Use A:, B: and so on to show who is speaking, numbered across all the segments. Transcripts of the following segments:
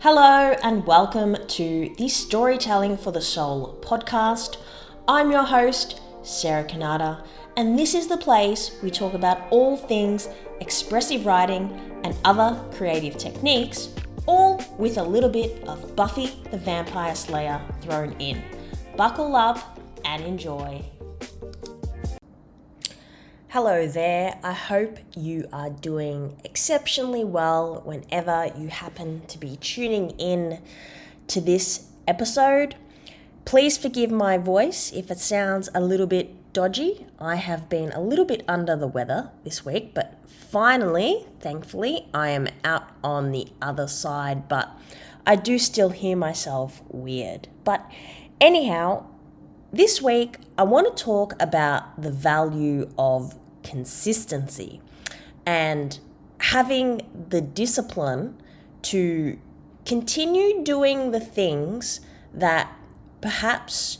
A: Hello and welcome to the Storytelling for the Soul podcast. I'm your host, Sarah Kanata, and this is the place we talk about all things expressive writing and other creative techniques, all with a little bit of Buffy the Vampire Slayer thrown in. Buckle up and enjoy. Hello there, I hope you are doing exceptionally well whenever you happen to be tuning in to this episode. Please forgive my voice if it sounds a little bit dodgy. I have been a little bit under the weather this week, but finally, thankfully, I am out on the other side, but I do still hear myself weird. But anyhow, this week I want to talk about the value of consistency and having the discipline to continue doing the things that perhaps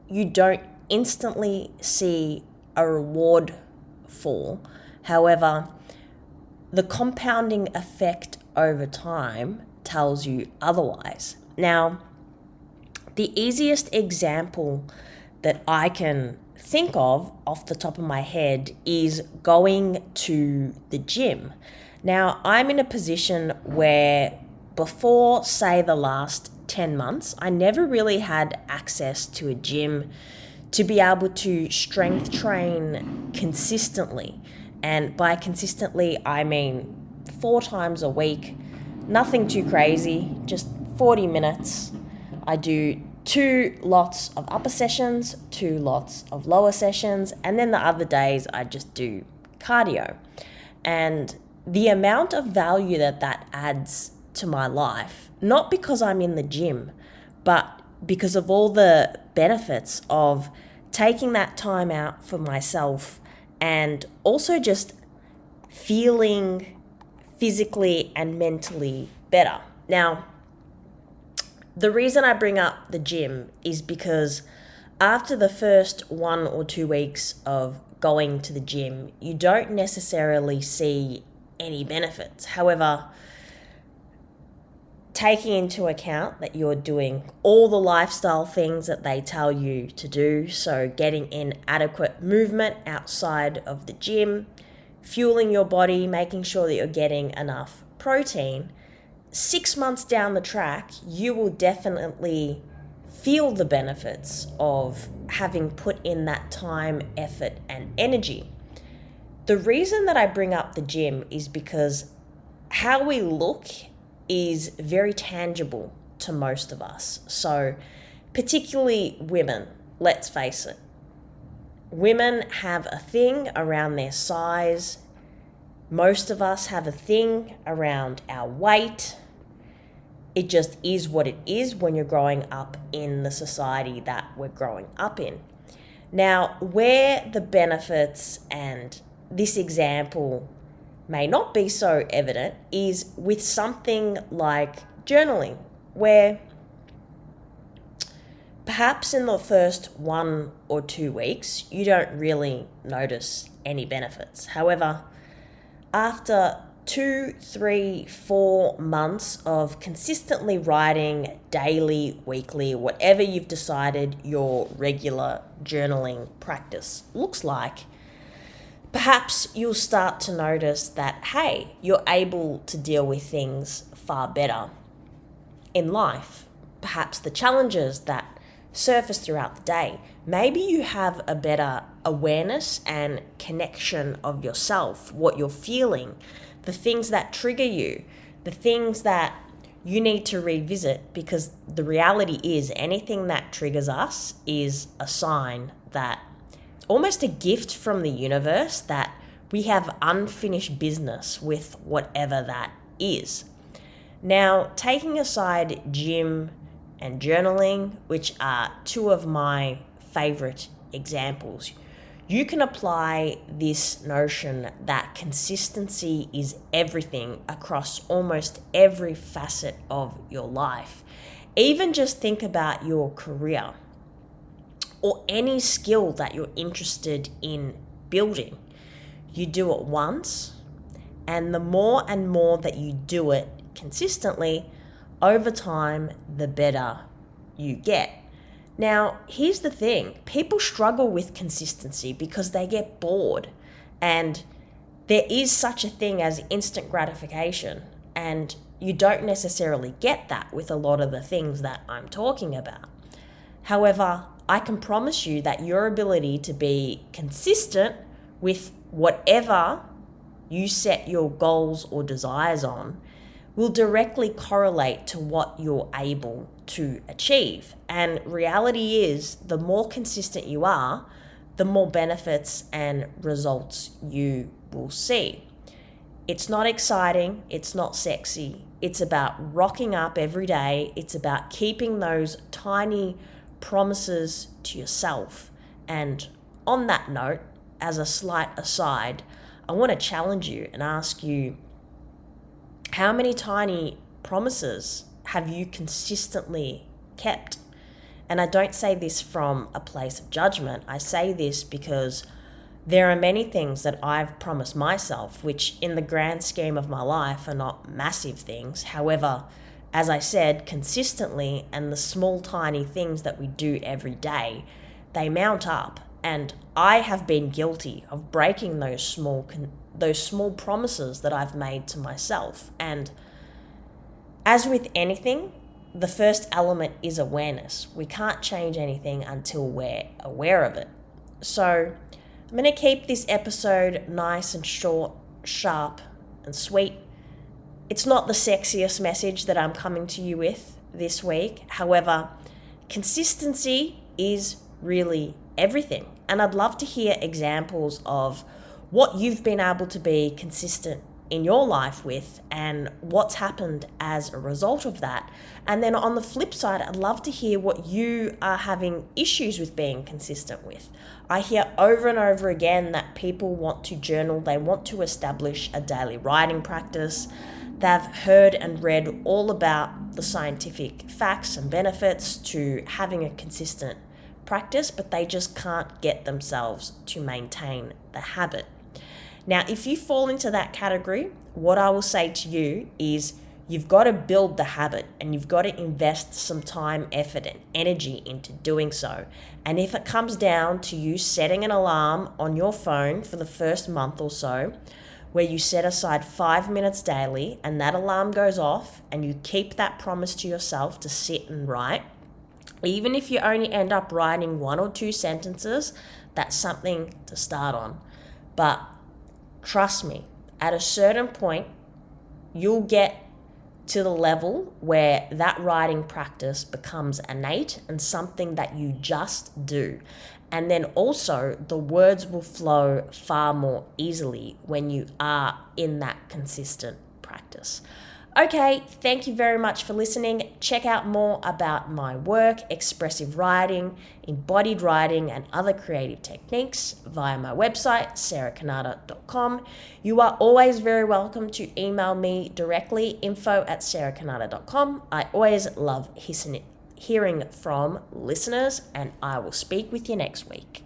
A: you don't instantly see a reward for. However, the compounding effect over time tells you otherwise. Now, the easiest example that I can think of off the top of my head is going to the gym. Now, I'm in a position where before, say, the last 10 months, I never really had access to a gym to be able to strength train consistently. And by consistently, I mean 4 times a week, nothing too crazy, just 40 minutes. I do 2 lots of upper sessions, 2 lots of lower sessions, and then the other days I just do cardio. And the amount of value that adds to my life, not because I'm in the gym, but because of all the benefits of taking that time out for myself and also just feeling physically and mentally better. Now, the reason I bring up the gym is because after the first 1 or 2 weeks of going to the gym, you don't necessarily see any benefits. However, taking into account that you're doing all the lifestyle things that they tell you to do, so getting in adequate movement outside of the gym, fueling your body, making sure that you're getting enough protein, 6 months down the track, you will definitely feel the benefits of having put in that time, effort, and energy. The reason that I bring up the gym is because how we look is very tangible to most of us. So, particularly women, let's face it. Women have a thing around their size. Most of us have a thing around our weight. It just is what it is when you're growing up in the society that we're growing up in. Now, where the benefits and this example may not be so evident is with something like journaling, where perhaps in the first 1 or 2 weeks, you don't really notice any benefits. However, after 2, 3, 4 months of consistently writing daily, weekly, whatever you've decided your regular journaling practice looks like, perhaps you'll start to notice that, hey, you're able to deal with things far better in life. Perhaps the challenges that surface throughout the day. Maybe you have a better awareness and connection of yourself, what you're feeling, the things that trigger you, the things that you need to revisit, because the reality is anything that triggers us is a sign that, almost a gift from the universe, that we have unfinished business with whatever that is. Now, taking aside gym and journaling, which are 2 of my favorite examples, you can apply this notion that consistency is everything across almost every facet of your life. Even just think about your career or any skill that you're interested in building. You do it once, and the more and more that you do it consistently, over time, the better you get. Now, here's the thing. People struggle with consistency because they get bored, and there is such a thing as instant gratification, and you don't necessarily get that with a lot of the things that I'm talking about. However, I can promise you that your ability to be consistent with whatever you set your goals or desires on will directly correlate to what you're able to achieve. And reality is, the more consistent you are, the more benefits and results you will see. It's not exciting, it's not sexy. It's about rocking up every day. It's about keeping those tiny promises to yourself. And on that note, as a slight aside, I want to challenge you and ask you, how many tiny promises have you consistently kept? And I don't say this from a place of judgment. I say this because there are many things that I've promised myself, which in the grand scheme of my life are not massive things. However, as I said, consistently, and the small tiny things that we do every day, they mount up. And I have been guilty of breaking those small promises that I've made to myself. And as with anything, the first element is awareness. We can't change anything until we're aware of it. So I'm going to keep this episode nice and short, sharp, and sweet. It's not the sexiest message that I'm coming to you with this week. However, consistency is really everything. And I'd love to hear examples of what you've been able to be consistent in your life with and what's happened as a result of that. And then on the flip side, I'd love to hear what you are having issues with being consistent with. I hear over and over again that people want to journal, they want to establish a daily writing practice. They've heard and read all about the scientific facts and benefits to having a consistent practice, but they just can't get themselves to maintain the habit. Now, if you fall into that category, what I will say to you is you've got to build the habit and you've got to invest some time, effort, and energy into doing so. And if it comes down to you setting an alarm on your phone for the first month or so, where you set aside 5 minutes daily and that alarm goes off and you keep that promise to yourself to sit and write, even if you only end up writing 1 or 2 sentences, that's something to start on. But trust me, at a certain point, you'll get to the level where that writing practice becomes innate and something that you just do. And then also the words will flow far more easily when you are in that consistent practice. Okay, thank you very much for listening. Check out more about my work, expressive writing, embodied writing, and other creative techniques via my website, sarahkanata.com. You are always very welcome to email me directly, info@sarahkanata.com. I always love hearing from listeners, and I will speak with you next week.